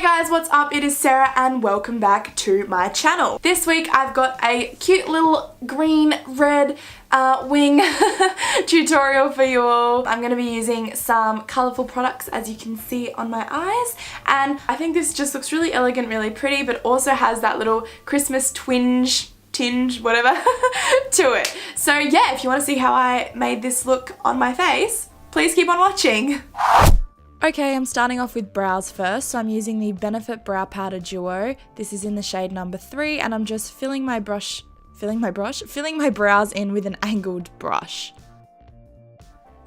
Guys, what's up? It is Sarah and welcome back to my channel. This week I've got a cute little green red wing tutorial for you all. I'm going to be using some colourful products as you can see on my eyes, and I think this just looks really elegant, really pretty, but also has that little Christmas tinge, whatever, to it. So yeah, if you want to see how I made this look on my face, please keep on watching. Okay, I'm starting off with brows first, so I'm using the Benefit Brow Powder Duo. This is in the shade number 3, and I'm just filling my brows in with an angled brush.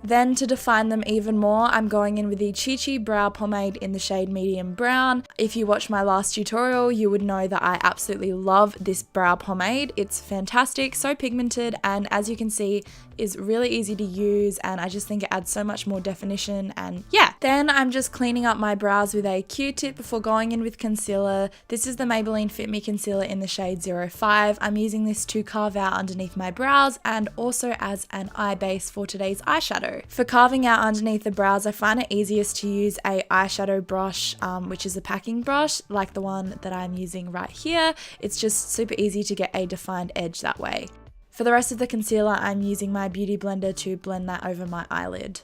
Then to define them even more, I'm going in with the Chi Chi Brow Pomade in the shade Medium Brown. If you watched my last tutorial, you would know that I absolutely love this brow pomade. It's fantastic, so pigmented, and as you can see, is really easy to use, and I just think it adds so much more definition, and yeah. Then I'm just cleaning up my brows with a Q-tip before going in with concealer. This is the Maybelline Fit Me Concealer in the shade 05. I'm using this to carve out underneath my brows and also as an eye base for today's eyeshadow. For carving out underneath the brows, I find it easiest to use a eyeshadow brush, which is a packing brush, like the one that I'm using right here. It's just super easy to get a defined edge that way. For the rest of the concealer, I'm using my Beauty Blender to blend that over my eyelid.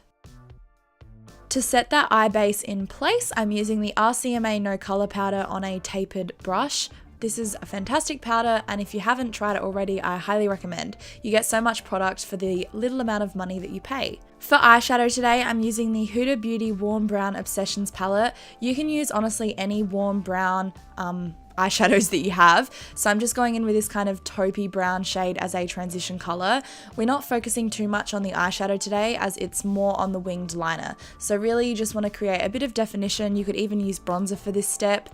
To set that eye base in place, I'm using the RCMA No Color Powder on a tapered brush. This is a fantastic powder, and if you haven't tried it already, I highly recommend. You get so much product for the little amount of money that you pay. For eyeshadow today, I'm using the Huda Beauty Warm Brown Obsessions palette. You can use honestly any warm brown eyeshadows that you have. So I'm just going in with this kind of taupey brown shade as a transition color. We're not focusing too much on the eyeshadow today as it's more on the winged liner. So really you just want to create a bit of definition. You could even use bronzer for this step.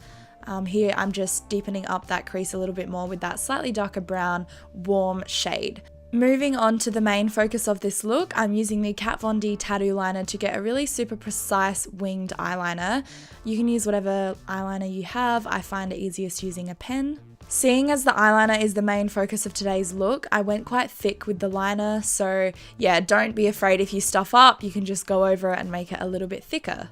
Here I'm just deepening up that crease a little bit more with that slightly darker brown warm shade. Moving on to the main focus of this look, I'm using the Kat Von D Tattoo Liner to get a really super precise winged eyeliner. You can use whatever eyeliner you have. I find it easiest using a pen. Seeing as the eyeliner is the main focus of today's look, I went quite thick with the liner, so yeah, don't be afraid if you stuff up, you can just go over it and make it a little bit thicker.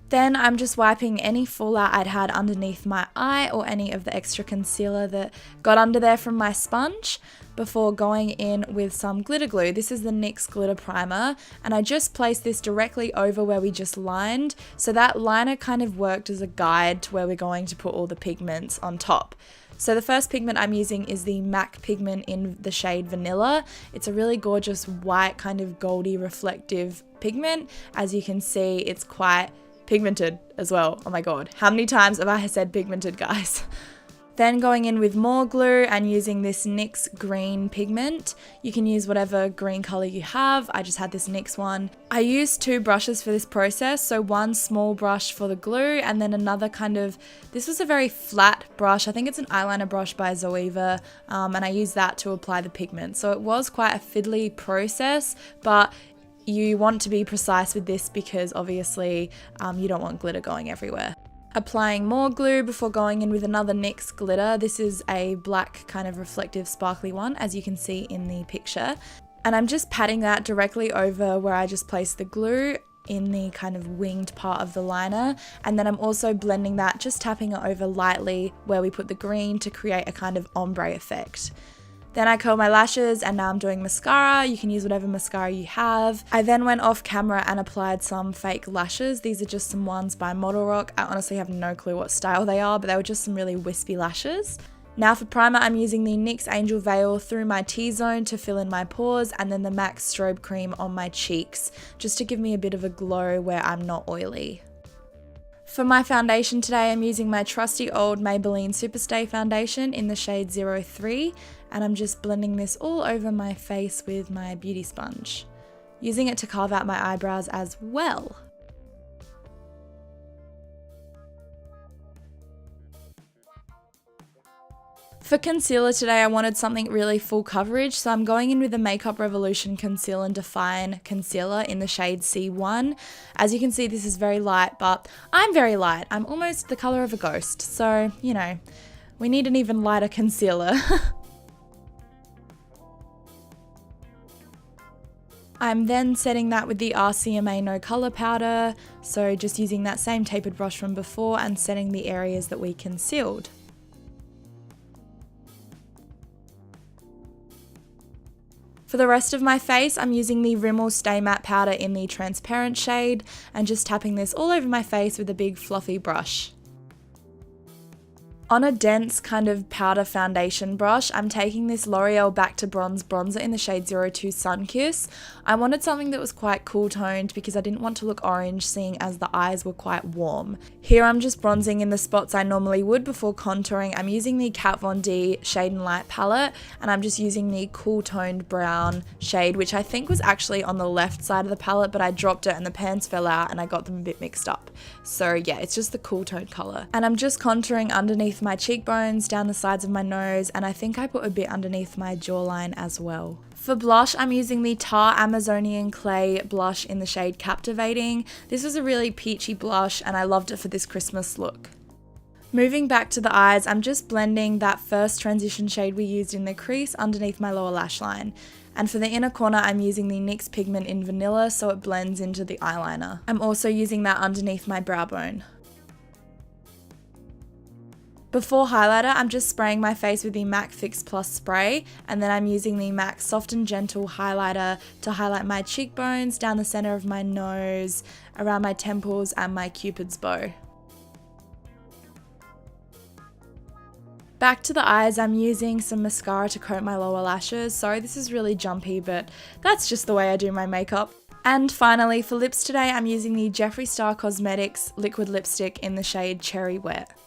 Then I'm just wiping any fallout I'd had underneath my eye or any of the extra concealer that got under there from my sponge before going in with some glitter glue. This is the NYX Glitter Primer, and I just placed this directly over where we just lined, so that liner kind of worked as a guide to where we're going to put all the pigments on top. So the first pigment I'm using is the MAC pigment in the shade Vanilla. It's a really gorgeous white kind of goldy reflective pigment. As you can see, it's quite pigmented as well. Oh my god, how many times have I said pigmented, guys? Then going in with more glue and using this NYX green pigment. You can use whatever green color you have. I just had this NYX one. I used 2 brushes for this process, so one small brush for the glue and then another kind of, this was a very flat brush. I think it's an eyeliner brush by Zoeva, and I used that to apply the pigment. So it was quite a fiddly process, but you want to be precise with this because obviously you don't want glitter going everywhere. Applying more glue before going in with another NYX glitter. This is a black kind of reflective sparkly one, as you can see in the picture. And I'm just patting that directly over where I just placed the glue in the kind of winged part of the liner. And then I'm also blending that, just tapping it over lightly where we put the green to create a kind of ombre effect. Then I curled my lashes and now I'm doing mascara. You can use whatever mascara you have. I then went off camera and applied some fake lashes. These are just some ones by Model Rock. I honestly have no clue what style they are, but they were just some really wispy lashes. Now for primer, I'm using the NYX Angel Veil through my T-zone to fill in my pores, and then the MAC Strobe Cream on my cheeks, just to give me a bit of a glow where I'm not oily. For my foundation today, I'm using my trusty old Maybelline Superstay foundation in the shade 03, and I'm just blending this all over my face with my beauty sponge, using it to carve out my eyebrows as well. For concealer today, I wanted something really full coverage, so I'm going in with the Makeup Revolution Conceal and Define Concealer in the shade C1. As you can see, this is very light, but I'm very light. I'm almost the color of a ghost, so, you know, we need an even lighter concealer. I'm then setting that with the RCMA No Colour powder, so just using that same tapered brush from before and setting the areas that we concealed. For the rest of my face, I'm using the Rimmel Stay Matte powder in the transparent shade and just tapping this all over my face with a big fluffy brush. On a dense kind of powder foundation brush, I'm taking this L'Oreal Back to Bronze bronzer in the shade 02 Sunkiss. I wanted something that was quite cool toned because I didn't want to look orange, seeing as the eyes were quite warm. Here I'm just bronzing in the spots I normally would before contouring. I'm using the Kat Von D Shade and Light palette, and I'm just using the cool toned brown shade, which I think was actually on the left side of the palette, but I dropped it and the pans fell out and I got them a bit mixed up. So yeah, it's just the cool toned color. And I'm just contouring underneath my cheekbones, down the sides of my nose, and I think I put a bit underneath my jawline as well. For blush, I'm using the Tarte Amazonian Clay blush in the shade Captivating. This was a really peachy blush and I loved it for this Christmas look. Moving back to the eyes, I'm just blending that first transition shade we used in the crease underneath my lower lash line. And for the inner corner, I'm using the NYX pigment in Vanilla so it blends into the eyeliner. I'm also using that underneath my brow bone. Before highlighter, I'm just spraying my face with the MAC Fix Plus spray, and then I'm using the MAC Soft and Gentle highlighter to highlight my cheekbones, down the center of my nose, around my temples, and my Cupid's bow. Back to the eyes, I'm using some mascara to coat my lower lashes. Sorry, this is really jumpy, but that's just the way I do my makeup. And finally, for lips today, I'm using the Jeffree Star Cosmetics liquid lipstick in the shade Cherry Wet.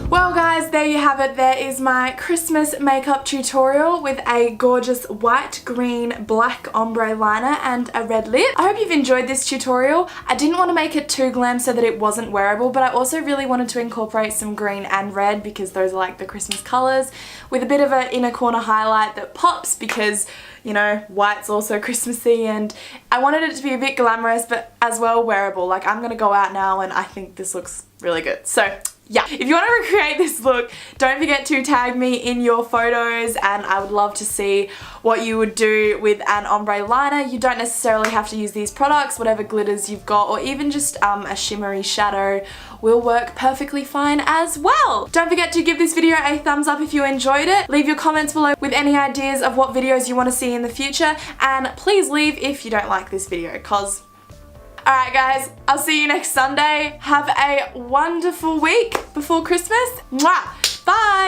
Well guys, there you have it. There is my Christmas makeup tutorial with a gorgeous white, green, black ombre liner and a red lip. I hope you've enjoyed this tutorial. I didn't want to make it too glam so that it wasn't wearable, but I also really wanted to incorporate some green and red because those are like the Christmas colors, with a bit of an inner corner highlight that pops because, you know, white's also Christmassy, and I wanted it to be a bit glamorous but as well wearable. Like, I'm gonna go out now and I think this looks really good. So yeah, if you want to recreate this look, don't forget to tag me in your photos, and I would love to see what you would do with an ombre liner. You don't necessarily have to use these products, whatever glitters you've got, or even just a shimmery shadow will work perfectly fine as well. Don't forget to give this video a thumbs up if you enjoyed it. Leave your comments below with any ideas of what videos you want to see in the future, and please leave if you don't like this video, cause alright guys, I'll see you next Sunday. Have a wonderful week before Christmas. Mwah! Bye!